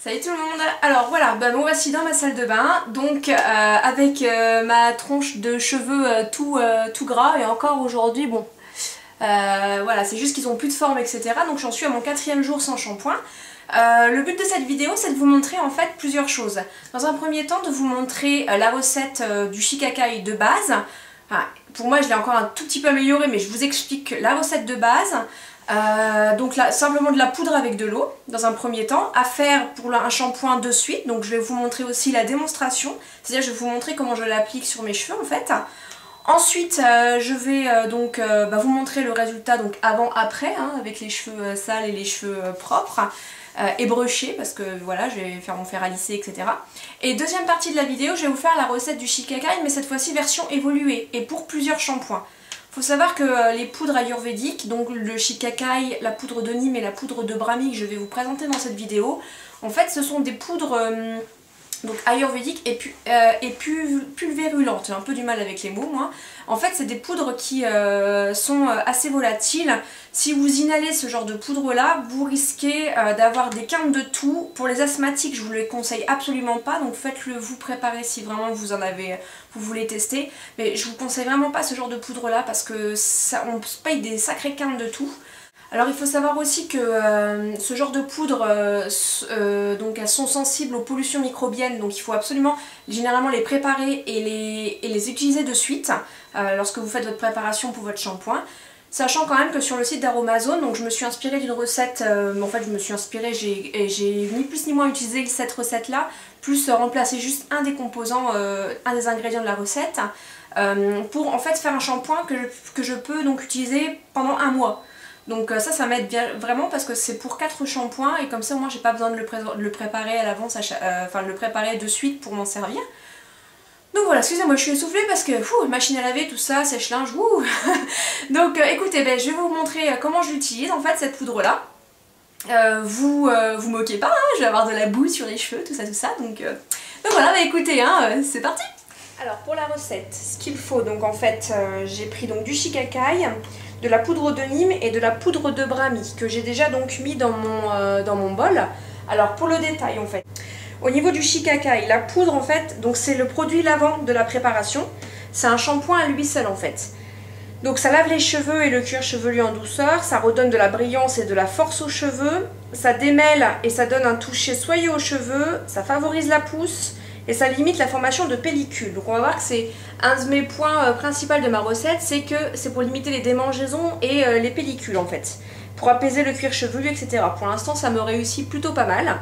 Salut tout le monde. Alors voilà, me voici dans ma salle de bain, donc avec ma tronche de cheveux tout gras, et encore aujourd'hui, bon, voilà, c'est juste qu'ils ont plus de forme, etc. Donc j'en suis à mon 4e jour sans shampoing. Le but de cette vidéo, c'est de vous montrer en fait plusieurs choses. Dans un premier temps, de vous montrer la recette du shikakai de base. Enfin, pour moi, je l'ai encore un tout petit peu amélioré, mais je vous explique la recette de base. Donc là, simplement de la poudre avec de l'eau dans un premier temps, à faire pour un shampoing de suite. Donc je vais vous montrer aussi la démonstration, c'est-à-dire je vais vous montrer comment je l'applique sur mes cheveux en fait. Ensuite je vais vous montrer le résultat donc avant-après, hein, avec les cheveux sales et les cheveux propres et brochés, parce que voilà, je vais faire mon fer à lisser, etc. Et deuxième partie de la vidéo, je vais vous faire la recette du shikakai, mais cette fois-ci version évoluée et pour plusieurs shampoings. Faut savoir que les poudres ayurvédiques, donc le shikakai, la poudre de Nîmes et la poudre de Brahmi que je vais vous présenter dans cette vidéo, en fait ce sont des poudres donc ayurvédiques et pulvérulentes. J'ai un peu du mal avec les mots moi. En fait c'est des poudres qui sont assez volatiles. Si vous inhalez ce genre de poudre là, vous risquez d'avoir des quintes de toux. Pour les asthmatiques, je vous le conseille absolument pas, donc faites-le vous préparer si vraiment vous voulez tester. Mais je vous conseille vraiment pas ce genre de poudre là parce que on se paye des sacrées quintes de toux. Alors il faut savoir aussi que ce genre de poudre, donc elles sont sensibles aux pollutions microbiennes, donc il faut absolument généralement les préparer et les utiliser de suite lorsque vous faites votre préparation pour votre shampoing. Sachant quand même que sur le site d'Aromazone, donc je me suis inspirée d'une recette, en fait je me suis inspirée, j'ai ni plus ni moins utilisé cette recette là, plus remplacer juste un des composants, un des ingrédients de la recette, pour en fait faire un shampoing que je peux donc utiliser pendant un mois. Donc ça m'aide vraiment parce que c'est pour 4 shampoings et comme ça au moins j'ai pas besoin de le préparer à l'avance, enfin de le préparer de suite pour m'en servir. Donc voilà, excusez-moi, je suis essoufflée parce que machine à laver, tout ça, sèche-linge, Donc écoutez, je vais vous montrer comment je l'utilise en fait cette poudre là. Vous moquez pas, hein, je vais avoir de la boue sur les cheveux, tout ça. Donc voilà, écoutez, hein, c'est parti. Alors pour la recette, ce qu'il faut, donc en fait j'ai pris donc du shikakai, de la poudre de Nîmes et de la poudre de Brahmi que j'ai déjà donc mis dans mon bol. Alors pour le détail en fait, au niveau du shikakai, la poudre en fait, donc c'est le produit lavant de la préparation. C'est un shampoing à lui seul en fait. Donc ça lave les cheveux et le cuir chevelu en douceur, ça redonne de la brillance et de la force aux cheveux, ça démêle et ça donne un toucher soyeux aux cheveux, ça favorise la pousse et ça limite la formation de pellicules. Donc on va voir que c'est un de mes points principaux de ma recette, c'est que c'est pour limiter les démangeaisons et les pellicules en fait, pour apaiser le cuir chevelu, etc. Pour l'instant ça me réussit plutôt pas mal.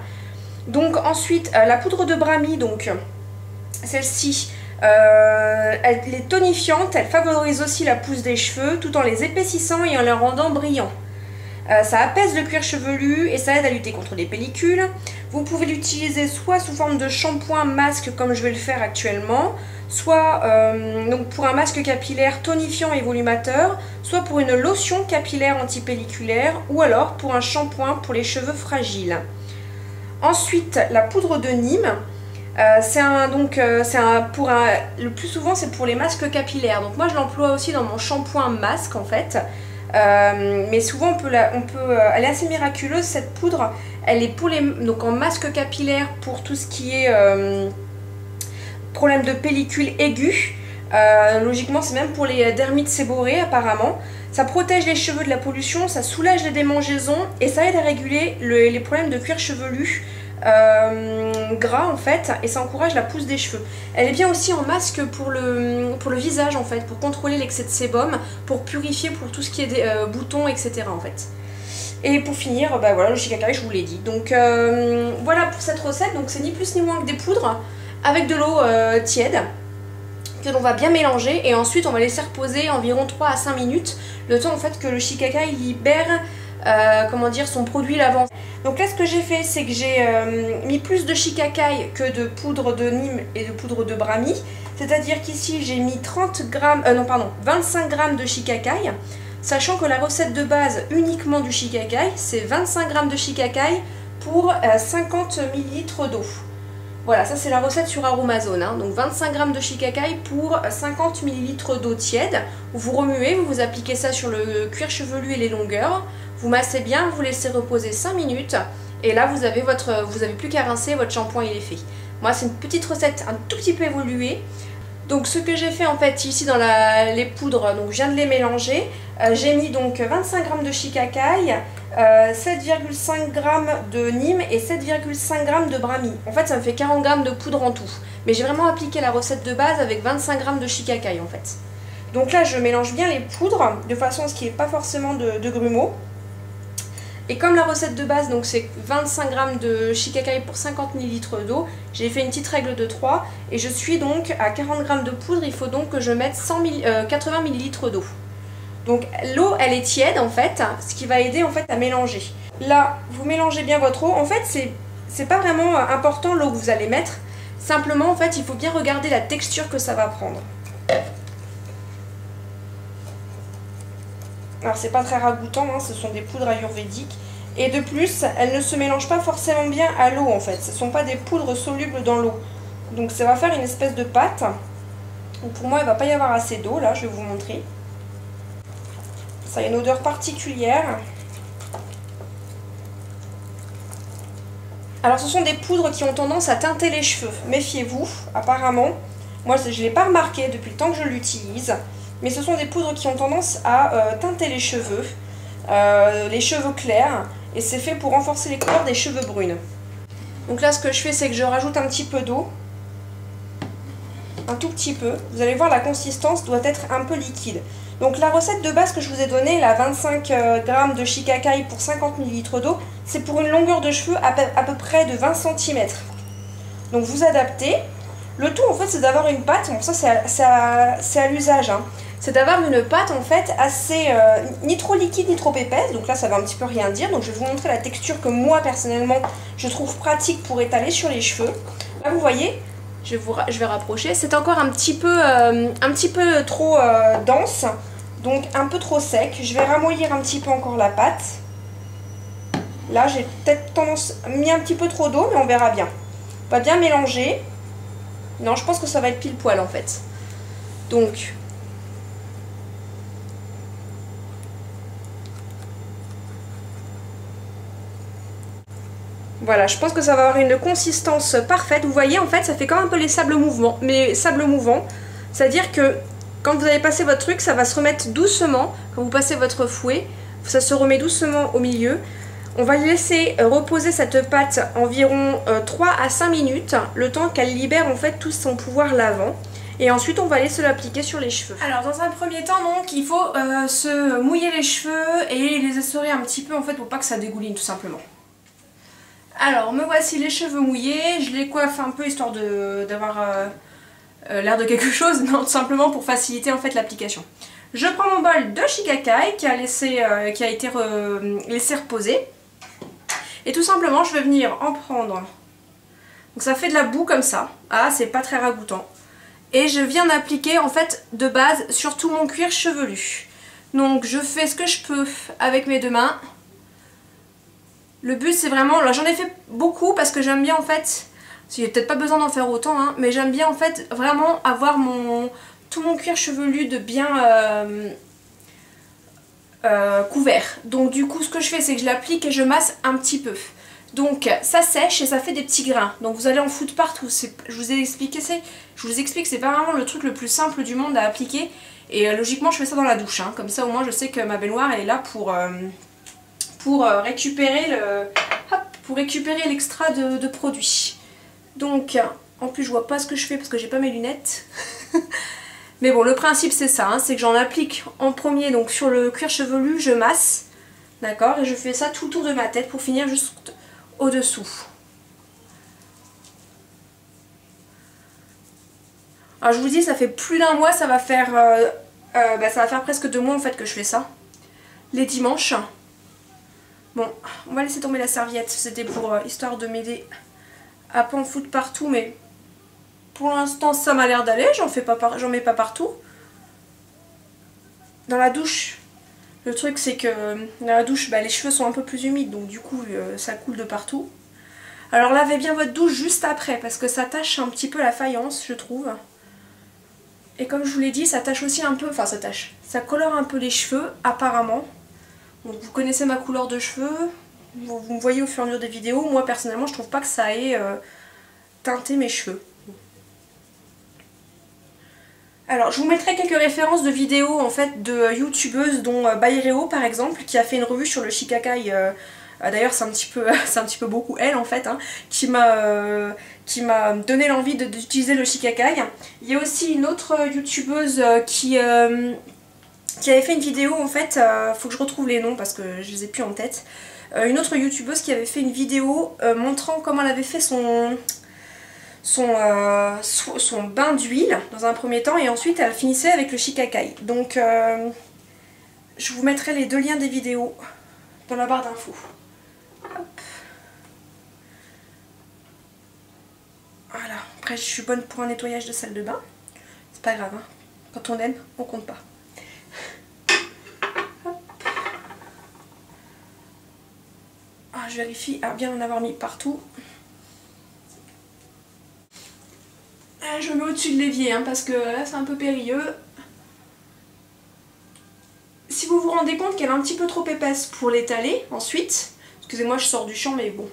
Donc ensuite la poudre de Brahmi, donc celle-ci, elle est tonifiante, elle favorise aussi la pousse des cheveux tout en les épaississant et en les rendant brillants. Ça apaise le cuir chevelu et ça aide à lutter contre les pellicules. Vous pouvez l'utiliser soit sous forme de shampoing masque comme je vais le faire actuellement, soit donc pour un masque capillaire tonifiant et volumateur, soit pour une lotion capillaire antipelliculaire ou alors pour un shampoing pour les cheveux fragiles. Ensuite, la poudre de Nîmes. Le plus souvent c'est pour les masques capillaires, donc moi je l'emploie aussi dans mon shampoing masque en fait, mais souvent elle est assez miraculeuse cette poudre, elle est donc en masque capillaire pour tout ce qui est problème de pellicule aiguë, logiquement c'est même pour les dermites séborrhées apparemment. Ça protège les cheveux de la pollution, ça soulage les démangeaisons et ça aide à réguler les problèmes de cuir chevelu gras en fait, et ça encourage la pousse des cheveux. Elle est bien aussi en masque pour le visage en fait, pour contrôler l'excès de sébum, pour purifier pour tout ce qui est des boutons, etc. en fait. Et pour finir, voilà, le shikakai je vous l'ai dit. Donc voilà pour cette recette, donc c'est ni plus ni moins que des poudres avec de l'eau tiède que l'on va bien mélanger et ensuite on va laisser reposer environ 3 à 5 minutes, le temps en fait que le shikakai libère son produit lavant. Donc là ce que j'ai fait c'est que j'ai mis plus de shikakai que de poudre de Nîmes et de poudre de Brahmi, c'est-à-dire qu'ici j'ai mis 25 grammes de shikakai, sachant que la recette de base uniquement du shikakai c'est 25 grammes de shikakai pour 50 ml d'eau. Voilà, ça c'est la recette sur Aromazone, hein. Donc 25 grammes de shikakai pour 50 ml d'eau tiède. Vous remuez, vous appliquez ça sur le cuir chevelu et les longueurs. Vous massez bien, vous laissez reposer 5 minutes Et là vous avez plus qu'à rincer, votre shampoing il est fait. Moi c'est une petite recette un tout petit peu évoluée. Donc ce que j'ai fait en fait ici dans les poudres, donc je viens de les mélanger. J'ai mis donc 25 g de shikakai, 7,5 g de Nîmes et 7,5 g de brahmi. En fait ça me fait 40 g de poudre en tout. Mais j'ai vraiment appliqué la recette de base avec 25 g de shikakai en fait. Donc là je mélange bien les poudres de façon à ce qu'il n'y ait pas forcément de grumeaux. Et comme la recette de base, donc c'est 25 g de shikakai pour 50 ml d'eau, j'ai fait une petite règle de 3 et je suis donc à 40 g de poudre, il faut donc que je mette 80 ml d'eau. Donc l'eau elle est tiède en fait, ce qui va aider en fait à mélanger. Là vous mélangez bien votre eau, en fait c'est pas vraiment important l'eau que vous allez mettre, simplement en fait il faut bien regarder la texture que ça va prendre. Alors c'est pas très ragoûtant, hein, ce sont des poudres ayurvédiques. Et de plus, elles ne se mélangent pas forcément bien à l'eau en fait. Ce ne sont pas des poudres solubles dans l'eau. Donc ça va faire une espèce de pâte. Donc pour moi il ne va pas y avoir assez d'eau, là je vais vous montrer. Ça a une odeur particulière. Alors ce sont des poudres qui ont tendance à teinter les cheveux. Méfiez-vous, apparemment. Moi je ne l'ai pas remarqué depuis le temps que je l'utilise. Mais ce sont des poudres qui ont tendance à teinter les cheveux clairs, et c'est fait pour renforcer les couleurs des cheveux brunes. Donc là ce que je fais c'est que je rajoute un petit peu d'eau, un tout petit peu. Vous allez voir la consistance doit être un peu liquide. Donc la recette de base que je vous ai donnée, la 25 g de shikakai pour 50 ml d'eau, c'est pour une longueur de cheveux à peu près de 20 cm. Donc vous adaptez. Le tout en fait c'est d'avoir une pâte, bon ça c'est à l'usage, hein. C'est d'avoir une pâte en fait assez ni trop liquide ni trop épaisse, donc là ça va un petit peu rien dire. Donc je vais vous montrer la texture que moi personnellement je trouve pratique pour étaler sur les cheveux. Là vous voyez, je vais rapprocher, c'est encore un petit peu trop dense, donc un peu trop sec. Je vais ramollir un petit peu encore la pâte. Là j'ai peut-être mis un petit peu trop d'eau, mais on verra bien. On va bien mélanger. Non, je pense que ça va être pile poil en fait. Donc voilà, je pense que ça va avoir une consistance parfaite. Vous voyez, en fait, ça fait comme un peu les sables mouvants. Mais sables mouvants, c'est-à-dire que quand vous allez passer votre truc, ça va se remettre doucement. Quand vous passez votre fouet, ça se remet doucement au milieu. On va laisser reposer cette pâte environ 3 à 5 minutes, le temps qu'elle libère en fait tout son pouvoir lavant. Et ensuite, on va aller se l'appliquer sur les cheveux. Alors, dans un premier temps, donc, il faut se mouiller les cheveux et les essorer un petit peu en fait pour pas que ça dégouline tout simplement. Alors, me voici les cheveux mouillés, je les coiffe un peu histoire d'avoir l'air de quelque chose, non, tout simplement pour faciliter en fait l'application. Je prends mon bol de shikakai qui a été laissé reposer. Et tout simplement, je vais venir en prendre. Donc ça fait de la boue comme ça. Ah, c'est pas très ragoûtant. Et je viens d'appliquer en fait de base sur tout mon cuir chevelu. Donc je fais ce que je peux avec mes deux mains. Le but c'est vraiment, là j'en ai fait beaucoup parce que j'aime bien en fait, il n'y a peut-être pas besoin d'en faire autant, hein, mais j'aime bien en fait vraiment avoir tout mon cuir chevelu de bien couvert. Donc du coup ce que je fais c'est que je l'applique et je masse un petit peu. Donc ça sèche et ça fait des petits grains. Donc vous allez en foutre partout. Je vous explique que c'est pas vraiment le truc le plus simple du monde à appliquer. Et logiquement je fais ça dans la douche, hein. Comme ça au moins je sais que ma baignoire elle est là pour récupérer l'extra de produit. Donc en plus je vois pas ce que je fais parce que j'ai pas mes lunettes. Mais bon, le principe c'est ça, hein, c'est que j'en applique en premier donc sur le cuir chevelu, je masse, d'accord, et je fais ça tout autour de ma tête pour finir juste au-dessous. Alors je vous dis, ça fait plus d'un mois, ça va faire presque 2 mois en fait que je fais ça, les dimanches. Bon, on va laisser tomber la serviette, c'était pour histoire de m'aider à pas en foutre partout, mais pour l'instant ça m'a l'air d'aller, j'en mets pas partout. Dans la douche, le truc c'est que dans la douche les cheveux sont un peu plus humides, donc du coup ça coule de partout. Alors lavez bien votre douche juste après parce que ça tâche un petit peu la faïence, je trouve. Et comme je vous l'ai dit, ça tâche aussi un peu, ça colore un peu les cheveux apparemment. Donc vous connaissez ma couleur de cheveux, vous me voyez au fur et à mesure des vidéos, moi personnellement je trouve pas que ça ait teinté mes cheveux. Alors je vous mettrai quelques références de vidéos en fait de youtubeuses dont Baireo par exemple qui a fait une revue sur le Shikakai. D'ailleurs c'est un petit peu beaucoup elle en fait hein, qui m'a donné l'envie d'utiliser le Shikakai. Il y a aussi une autre youtubeuse qui avait fait une vidéo en fait, faut que je retrouve les noms parce que je les ai plus en tête. Une autre youtubeuse qui avait fait une vidéo montrant comment elle avait fait son bain d'huile dans un premier temps et ensuite elle finissait avec le Shikakai. Donc je vous mettrai les deux liens des vidéos dans la barre d'infos. Voilà, après je suis bonne pour un nettoyage de salle de bain. C'est pas grave, hein. Quand on aime, on compte pas. Ah, je vérifie à bien en avoir mis partout. Je me mets au-dessus de l'évier hein, parce que là c'est un peu périlleux. Si vous vous rendez compte qu'elle est un petit peu trop épaisse pour l'étaler ensuite, excusez-moi je sors du champ mais bon,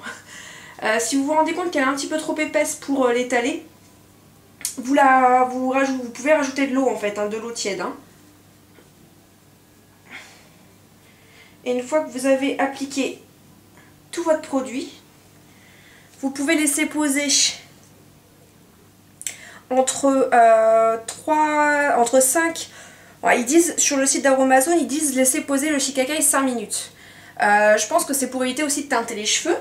si vous vous rendez compte qu'elle est un petit peu trop épaisse pour l'étaler, vous pouvez rajouter de l'eau en fait, hein, de l'eau tiède. Hein. Et une fois que vous avez appliqué tout votre produit, vous pouvez laisser poser entre 5, ouais, ils disent sur le site d'Aromazone, ils disent laisser poser le Shikakai 5 minutes. Je pense que c'est pour éviter aussi de teinter les cheveux.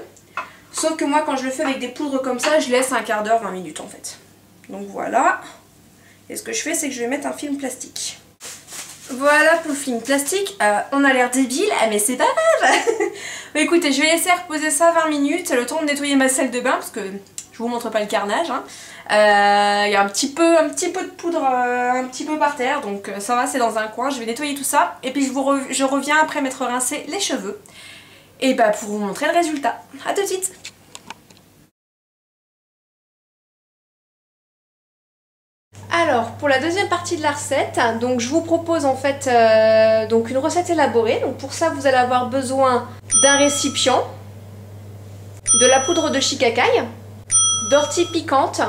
Sauf que moi quand je le fais avec des poudres comme ça, je laisse un quart d'heure, 20 minutes en fait. Donc voilà. Et ce que je fais c'est que je vais mettre un film plastique. Voilà pour le film plastique. On a l'air débile, mais c'est pas grave. Bah, écoutez, je vais laisser reposer ça 20 minutes, le temps de nettoyer ma salle de bain parce que je vous montre pas le carnage. Hein. Il y a un petit peu de poudre un petit peu par terre, donc ça va, c'est dans un coin. Je vais nettoyer tout ça et puis je reviens après m'être rincé les cheveux. Et bah pour vous montrer le résultat. A tout de suite. Alors pour la deuxième partie de la recette, donc je vous propose en fait donc une recette élaborée. Donc pour ça vous allez avoir besoin d'un récipient, de la poudre de Shikakai, d'ortie piquante,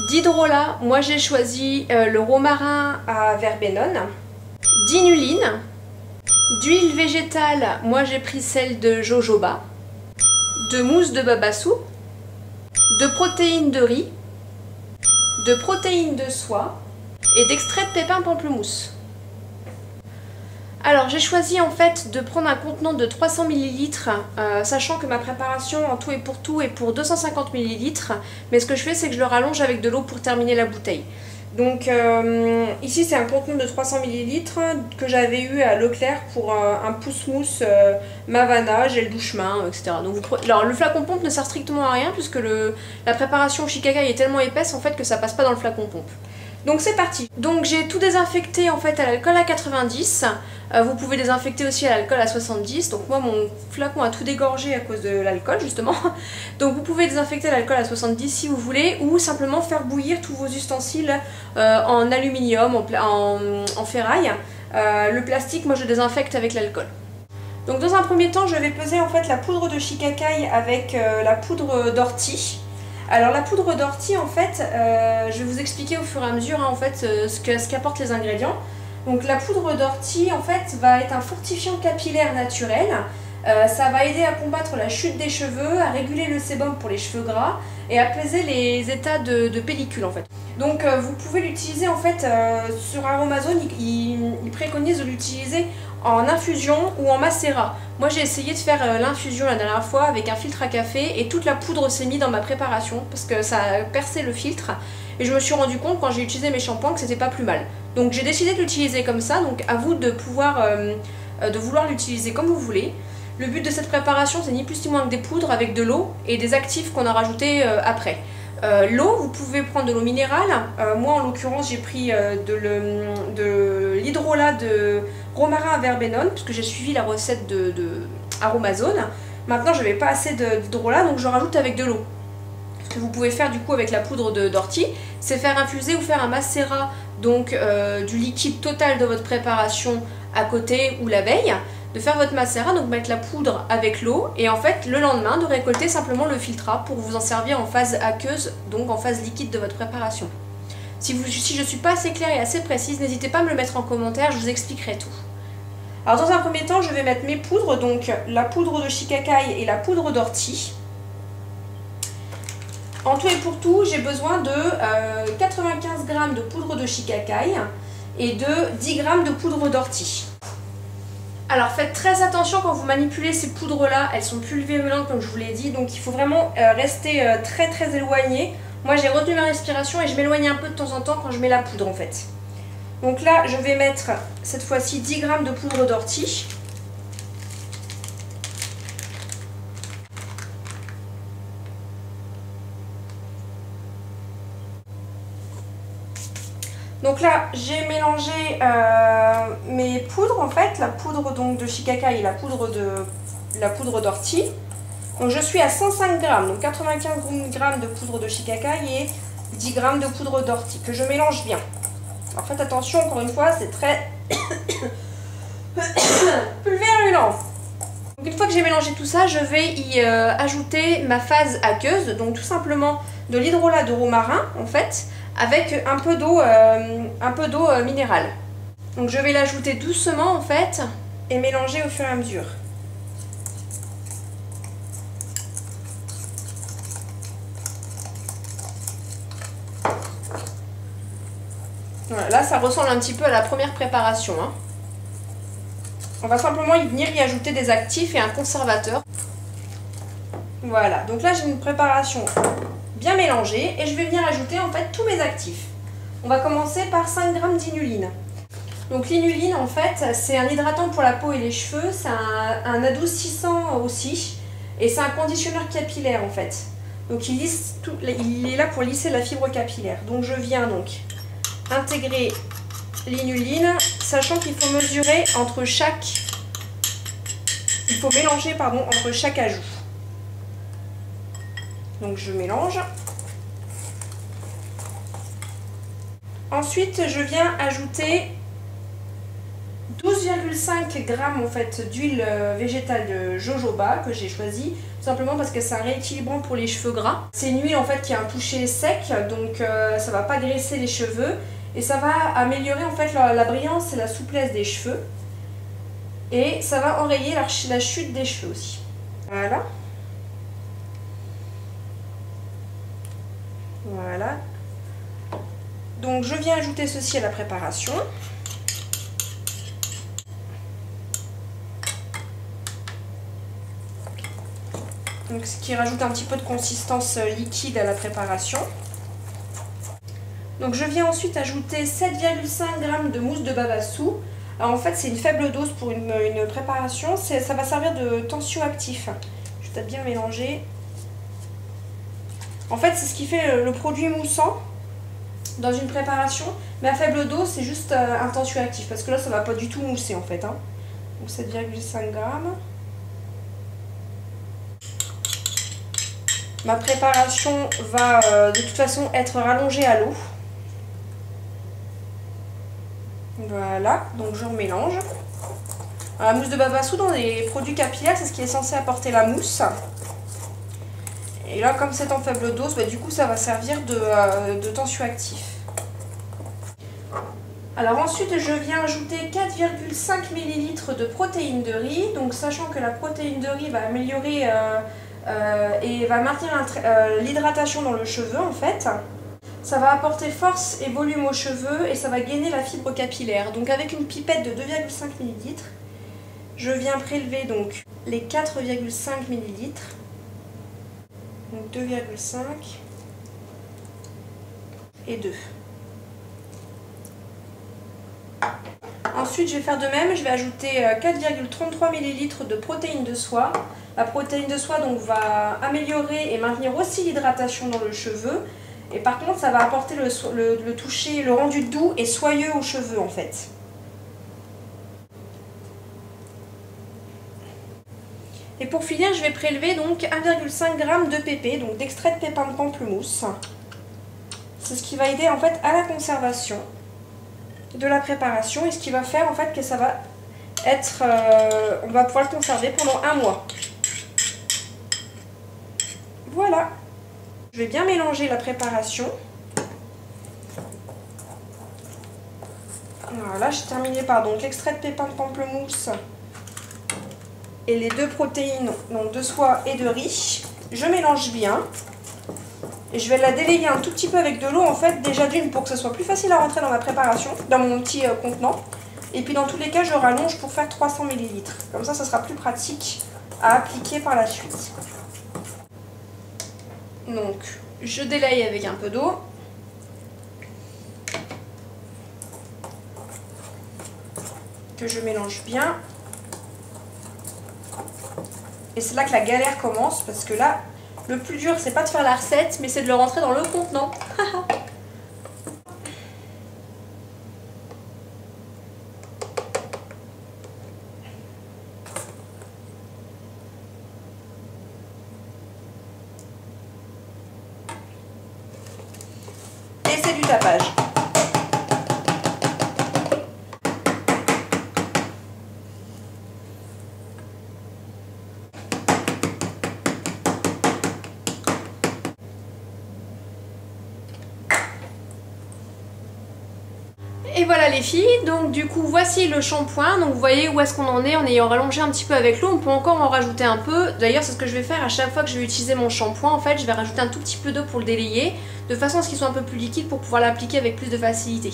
d'hydrolat, moi j'ai choisi le romarin à verbenone, d'inuline, d'huile végétale, moi j'ai pris celle de jojoba, de mousse de babassu, de protéines de riz, de protéines de soie et d'extrait de pépins pamplemousse. Alors j'ai choisi en fait de prendre un contenant de 300 ml, sachant que ma préparation en tout et pour est pour 250 ml, mais ce que je fais c'est que je le rallonge avec de l'eau pour terminer la bouteille. Donc ici c'est un contenant de 300 ml que j'avais eu à Leclerc pour un pousse-mousse Mavana, gel douche-main, etc. Donc alors le flacon pompe ne sert strictement à rien puisque la préparation au Shikakai est tellement épaisse en fait que ça passe pas dans le flacon pompe. Donc c'est parti. Donc j'ai tout désinfecté en fait à l'alcool à 90. Vous pouvez désinfecter aussi à l'alcool à 70. Donc moi mon flacon a tout dégorgé à cause de l'alcool justement. Donc vous pouvez désinfecter à l'alcool à 70 si vous voulez, ou simplement faire bouillir tous vos ustensiles en aluminium, en ferraille. Le plastique, moi je désinfecte avec l'alcool. Donc dans un premier temps je vais peser en fait la poudre de Shikakai avec la poudre d'ortie. Alors la poudre d'ortie en fait, je vais vous expliquer au fur et à mesure hein, en fait ce qu'apportent les ingrédients. Donc la poudre d'ortie en fait va être un fortifiant capillaire naturel. Ça va aider à combattre la chute des cheveux, à réguler le sébum pour les cheveux gras et à apaiser les états de pellicule en fait. Donc vous pouvez l'utiliser en fait sur Aromazone, il préconise de l'utiliser en infusion ou en macérat. Moi j'ai essayé de faire l'infusion la dernière fois avec un filtre à café et toute la poudre s'est mise dans ma préparation parce que ça a percé le filtre et je me suis rendu compte quand j'ai utilisé mes shampoings que c'était pas plus mal. Donc j'ai décidé de l'utiliser comme ça, donc à vous de vouloir l'utiliser comme vous voulez. Le but de cette préparation c'est ni plus ni moins que des poudres avec de l'eau et des actifs qu'on a rajoutés après. L'eau, vous pouvez prendre de l'eau minérale. Moi en l'occurrence j'ai pris de l'hydrolat de romarin à verbenone puisque j'ai suivi la recette de Aromazone. Maintenant je n'avais pas assez d'hydrolat donc je rajoute avec de l'eau. Ce que vous pouvez faire du coup avec la poudre d'ortie, c'est faire infuser ou faire un macérat donc du liquide total de votre préparation à côté ou la veille. de faire votre macérat, donc mettre la poudre avec l'eau, et en fait le lendemain de récolter simplement le filtrat pour vous en servir en phase aqueuse, donc en phase liquide de votre préparation. Si je ne suis pas assez claire et assez précise, n'hésitez pas à me le mettre en commentaire, je vous expliquerai tout. Alors dans un premier temps, je vais mettre mes poudres, donc la poudre de shikakai et la poudre d'ortie. En tout et pour tout, j'ai besoin de 95 g de poudre de shikakai et de 10 g de poudre d'ortie. Alors faites très attention quand vous manipulez ces poudres là, elles sont pulvérulentes comme je vous l'ai dit, donc il faut vraiment rester très éloigné. Moi j'ai retenu ma respiration et je m'éloigne un peu de temps en temps quand je mets la poudre en fait. Donc là je vais mettre cette fois-ci 10 g de poudre d'ortie. Donc là j'ai mélangé mes poudres en fait, la poudre donc de shikakai et la poudre d'ortie. Donc je suis à 105 g, donc 95 g de poudre de shikakai et 10 g de poudre d'ortie que je mélange bien. Alors faites attention, encore une fois, c'est très pulvérulent. Donc une fois que j'ai mélangé tout ça, je vais y ajouter ma phase aqueuse, donc tout simplement de l'hydrolat de romarin en fait, avec un peu d'eau minérale. Donc je vais l'ajouter doucement en fait et mélanger au fur et à mesure. Voilà, là ça ressemble un petit peu à la première préparation. Hein. On va simplement y ajouter des actifs et un conservateur. Voilà, donc là j'ai une préparation bien mélangée et je vais venir ajouter en fait tous mes actifs. On va commencer par 5 g d'inuline. Donc l'inuline en fait c'est un hydratant pour la peau et les cheveux, c'est un adoucissant aussi et c'est un conditionneur capillaire en fait. Donc il est là pour lisser la fibre capillaire. Donc je viens donc intégrer l'inuline, sachant qu'il faut mesurer entre chaque... Il faut mélanger pardon, entre chaque ajout. Donc je mélange. Ensuite je viens ajouter 12,5 g en fait d'huile végétale de jojoba que j'ai choisi tout simplement parce que c'est un rééquilibrant pour les cheveux gras. C'est une huile en fait qui a un toucher sec, donc ça va pas graisser les cheveux et ça va améliorer en fait la brillance et la souplesse des cheveux et ça va enrayer la chute des cheveux aussi. Voilà. Voilà. Donc je viens ajouter ceci à la préparation. Donc, ce qui rajoute un petit peu de consistance liquide à la préparation. Donc je viens ensuite ajouter 7,5 g de mousse de babassu. Alors en fait c'est une faible dose pour une préparation, ça va servir de tensioactif. Je vais peut-être bien mélanger. En fait c'est ce qui fait le produit moussant dans une préparation, mais à faible dose c'est juste un tensioactif parce que là ça va pas du tout mousser en fait. Hein. Donc 7,5 g. Ma préparation va de toute façon être rallongée à l'eau. Voilà, donc je remélange. La mousse de babassu dans les produits capillaires, c'est ce qui est censé apporter la mousse. Et là, comme c'est en faible dose, bah, du coup ça va servir de tensioactif. Alors ensuite, je viens ajouter 4,5 ml de protéines de riz. Donc sachant que la protéine de riz va améliorer et va maintenir l'hydratation dans le cheveu en fait. Ça va apporter force et volume aux cheveux et ça va gainer la fibre capillaire. Donc avec une pipette de 2,5 ml, je viens prélever donc les 4,5 ml. Donc 2,5 et 2. Ensuite, je vais faire de même, je vais ajouter 4,33 ml de protéines de soie. La protéine de soie donc, va améliorer et maintenir aussi l'hydratation dans le cheveu. Et par contre, ça va apporter le toucher, le rendu doux et soyeux aux cheveux en fait. Et pour finir, je vais prélever donc 1,5 g de pépé, donc d'extrait de pépins de pamplemousse. C'est ce qui va aider en fait à la conservation de la préparation et ce qui va faire en fait que ça va être... on va pouvoir le conserver pendant 1 mois. Voilà. Je vais bien mélanger la préparation. Voilà, j'ai terminé par donc l'extrait de pépins de pamplemousse et les 2 protéines, donc de soie et de riz. Je mélange bien. Et je vais la délayer un tout petit peu avec de l'eau, en fait, déjà d'une pour que ce soit plus facile à rentrer dans ma préparation, dans mon petit contenant. Et puis dans tous les cas, je rallonge pour faire 300 ml. Comme ça sera plus pratique à appliquer par la suite. Donc, je délaye avec un peu d'eau. Que je mélange bien. Et c'est là que la galère commence, parce que là, le plus dur, c'est pas de faire la recette, mais c'est de le rentrer dans le contenant. Et c'est du tapage. Et voilà les filles, donc du coup voici le shampoing, donc vous voyez où est-ce qu'on en est en ayant rallongé un petit peu avec l'eau, on peut encore en rajouter un peu. D'ailleurs c'est ce que je vais faire à chaque fois que je vais utiliser mon shampoing, en fait je vais rajouter un tout petit peu d'eau pour le délayer, de façon à ce qu'il soit un peu plus liquide pour pouvoir l'appliquer avec plus de facilité.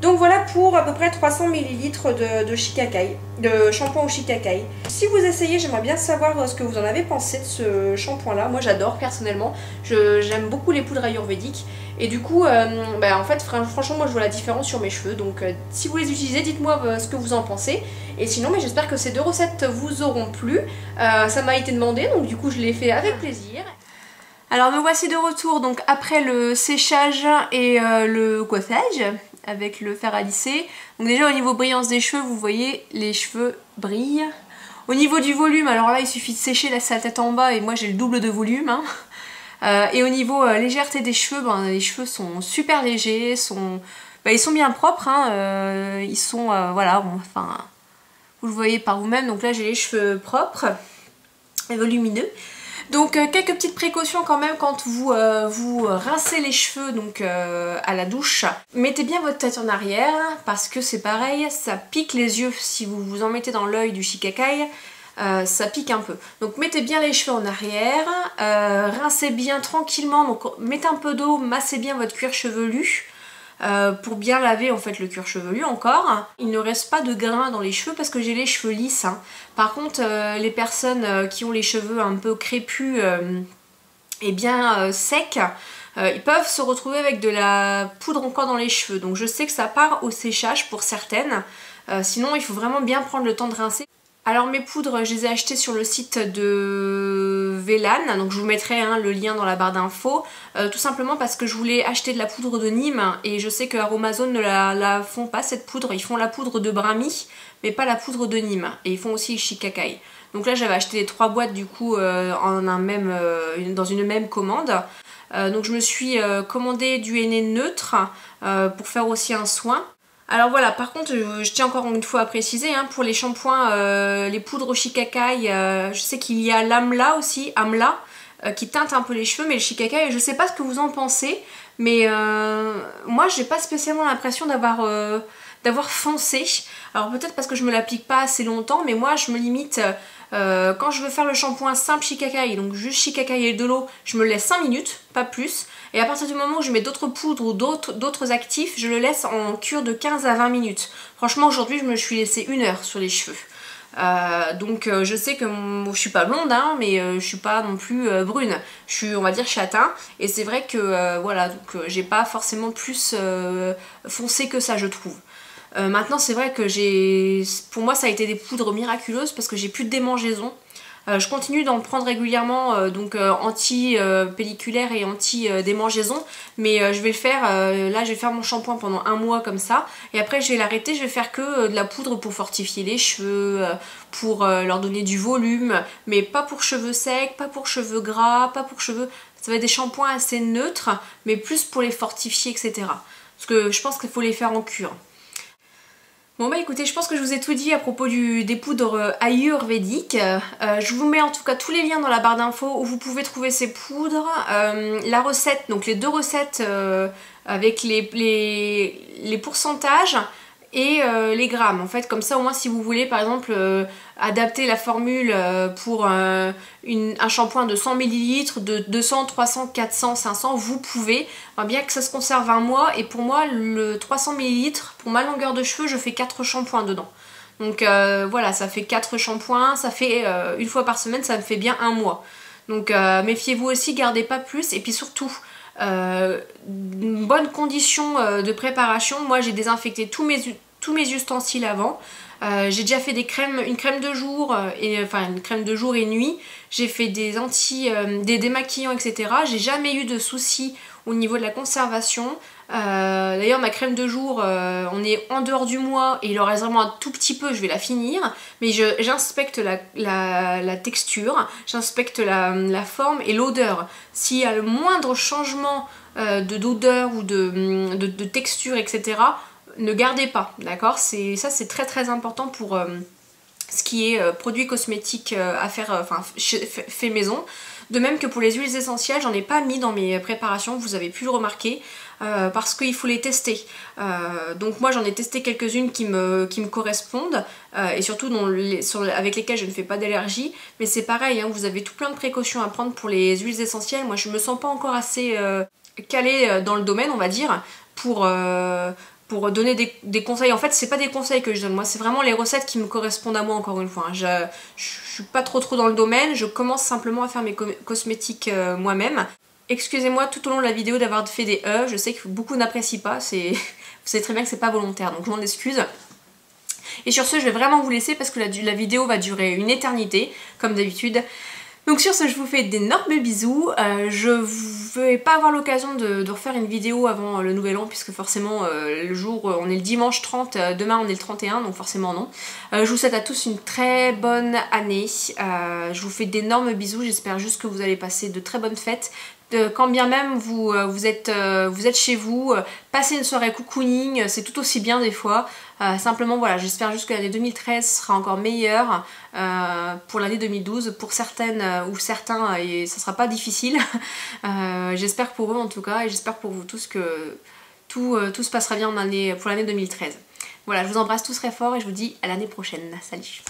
Donc voilà pour à peu près 300 ml de Shikakai, de shampoing au Shikakai. Si vous essayez, j'aimerais bien savoir ce que vous en avez pensé de ce shampoing là. Moi j'adore personnellement, j'aime beaucoup les poudres ayurvédiques. Et du coup, en fait franchement moi je vois la différence sur mes cheveux. Donc si vous les utilisez, dites-moi ce que vous en pensez. Et sinon j'espère que ces 2 recettes vous auront plu. Ça m'a été demandé, donc du coup je l'ai fait avec plaisir. Alors me voici de retour, donc après le séchage et le coiffage avec le fer à lisser. Donc déjà au niveau brillance des cheveux, vous voyez, les cheveux brillent. Au niveau du volume, alors là il suffit de sécher la tête en bas et moi j'ai le double de volume. Hein. Et au niveau légèreté des cheveux, les cheveux sont super légers, ils sont bien propres. Hein. Ils sont, voilà, bon, enfin, vous le voyez par vous-même. Donc là j'ai les cheveux propres et volumineux. Donc quelques petites précautions quand même quand vous rincez les cheveux donc à la douche. Mettez bien votre tête en arrière parce que c'est pareil, ça pique les yeux si vous vous en mettez dans l'œil du Shikakai. Ça pique un peu. Donc mettez bien les cheveux en arrière, rincez bien tranquillement, donc mettez un peu d'eau, massez bien votre cuir chevelu. Pour bien laver en fait le cuir chevelu encore. Il ne reste pas de grains dans les cheveux parce que j'ai les cheveux lisses. Hein. Par contre les personnes qui ont les cheveux un peu crépus et bien secs, ils peuvent se retrouver avec de la poudre encore dans les cheveux. Donc je sais que ça part au séchage pour certaines. Sinon il faut vraiment bien prendre le temps de rincer. Alors mes poudres, je les ai achetées sur le site de Velan, donc je vous mettrai le lien dans la barre d'infos, tout simplement parce que je voulais acheter de la poudre de Nîmes et je sais que Aromazone ne la font pas cette poudre, ils font la poudre de Brahmi mais pas la poudre de Nîmes et ils font aussi le Shikakai. Donc là j'avais acheté les 3 boîtes du coup dans une même commande. Donc je me suis commandé du henné neutre pour faire aussi un soin. Alors voilà, par contre, je tiens encore une fois à préciser, hein, pour les shampoings, les poudres Shikakai, je sais qu'il y a l'Amla aussi, Amla, qui teinte un peu les cheveux, mais le Shikakai, je sais pas ce que vous en pensez, mais moi j'ai pas spécialement l'impression d'avoir foncé. Alors peut-être parce que je me l'applique pas assez longtemps, mais moi je me limite, quand je veux faire le shampoing simple Shikakai, donc juste Shikakai et de l'eau, je me laisse 5 minutes, pas plus. Et à partir du moment où je mets d'autres poudres ou d'autres actifs, je le laisse en cure de 15 à 20 minutes. Franchement aujourd'hui je me suis laissé 1 heure sur les cheveux. Donc je sais que je suis pas blonde hein, mais je suis pas non plus brune, je suis on va dire châtain et c'est vrai que voilà, donc j'ai pas forcément plus foncé que ça je trouve. Maintenant c'est vrai que pour moi ça a été des poudres miraculeuses parce que j'ai plus de démangeaisons. Je continue d'en prendre régulièrement, donc anti-pelliculaire et anti-démangeaison, mais je vais le faire, là je vais faire mon shampoing pendant 1 mois comme ça, et après je vais l'arrêter, je vais faire que de la poudre pour fortifier les cheveux, pour leur donner du volume, mais pas pour cheveux secs, pas pour cheveux gras, pas pour cheveux... Ça va être des shampoings assez neutres, mais plus pour les fortifier, etc. Parce que je pense qu'il faut les faire en cure. Bon bah écoutez, je pense que je vous ai tout dit à propos des poudres ayurvédiques. Je vous mets en tout cas tous les liens dans la barre d'infos où vous pouvez trouver ces poudres. La recette, donc les 2 recettes avec les pourcentages et les grammes. En fait, comme ça au moins si vous voulez par exemple adapter la formule pour un shampoing de 100 ml, de 200, 300, 400, 500, vous pouvez, bien que ça se conserve un mois. Et pour moi, le 300 ml, pour ma longueur de cheveux, je fais 4 shampoings dedans. Donc voilà, ça fait 4 shampoings, ça fait une fois par semaine, ça me fait bien un mois. Donc méfiez-vous aussi, gardez pas plus. Et puis surtout, une bonne condition de préparation. Moi j'ai désinfecté tous mes ustensiles avant. J'ai déjà fait une crème de jour une crème de jour et nuit. J'ai fait des démaquillants, etc. J'ai jamais eu de soucis au niveau de la conservation. D'ailleurs ma crème de jour, on est en dehors du mois et il en reste vraiment un tout petit peu, je vais la finir. Mais j'inspecte la texture, j'inspecte la forme et l'odeur. S'il y a le moindre changement d'odeur ou de texture, etc., ne gardez pas, d'accord? Ça c'est très très important pour ce qui est produits cosmétiques à faire, fait maison. De même que pour les huiles essentielles, j'en ai pas mis dans mes préparations, vous avez pu le remarquer, parce qu'il faut les tester. Donc moi j'en ai testé quelques-unes qui me correspondent, et surtout avec lesquelles je ne fais pas d'allergie. Mais c'est pareil, hein, vous avez tout plein de précautions à prendre pour les huiles essentielles. Moi je me sens pas encore assez calée dans le domaine, on va dire, pour donner des conseils. En fait c'est pas des conseils que je donne, moi c'est vraiment les recettes qui me correspondent à moi, encore une fois. Je suis pas trop dans le domaine, je commence simplement à faire mes cosmétiques moi-même. Excusez-moi tout au long de la vidéo d'avoir fait des je sais que beaucoup n'apprécient pas, vous savez très bien que c'est pas volontaire, donc je m'en excuse. Et sur ce je vais vraiment vous laisser parce que la vidéo va durer une éternité, comme d'habitude. Donc sur ce, je vous fais d'énormes bisous. Je ne vais pas avoir l'occasion de refaire une vidéo avant le nouvel an, puisque forcément le jour, on est le dimanche 30, demain on est le 31, donc forcément non. Je vous souhaite à tous une très bonne année. Je vous fais d'énormes bisous, j'espère juste que vous allez passer de très bonnes fêtes. Quand bien même vous êtes chez vous, passez une soirée cocooning, c'est tout aussi bien des fois. Simplement voilà, j'espère juste que l'année 2013 sera encore meilleure pour l'année 2012, pour certaines ou certains, et ça sera pas difficile. J'espère pour eux en tout cas, et j'espère pour vous tous que tout se passera bien pour l'année 2013. Voilà, je vous embrasse tous très fort et je vous dis à l'année prochaine. Salut!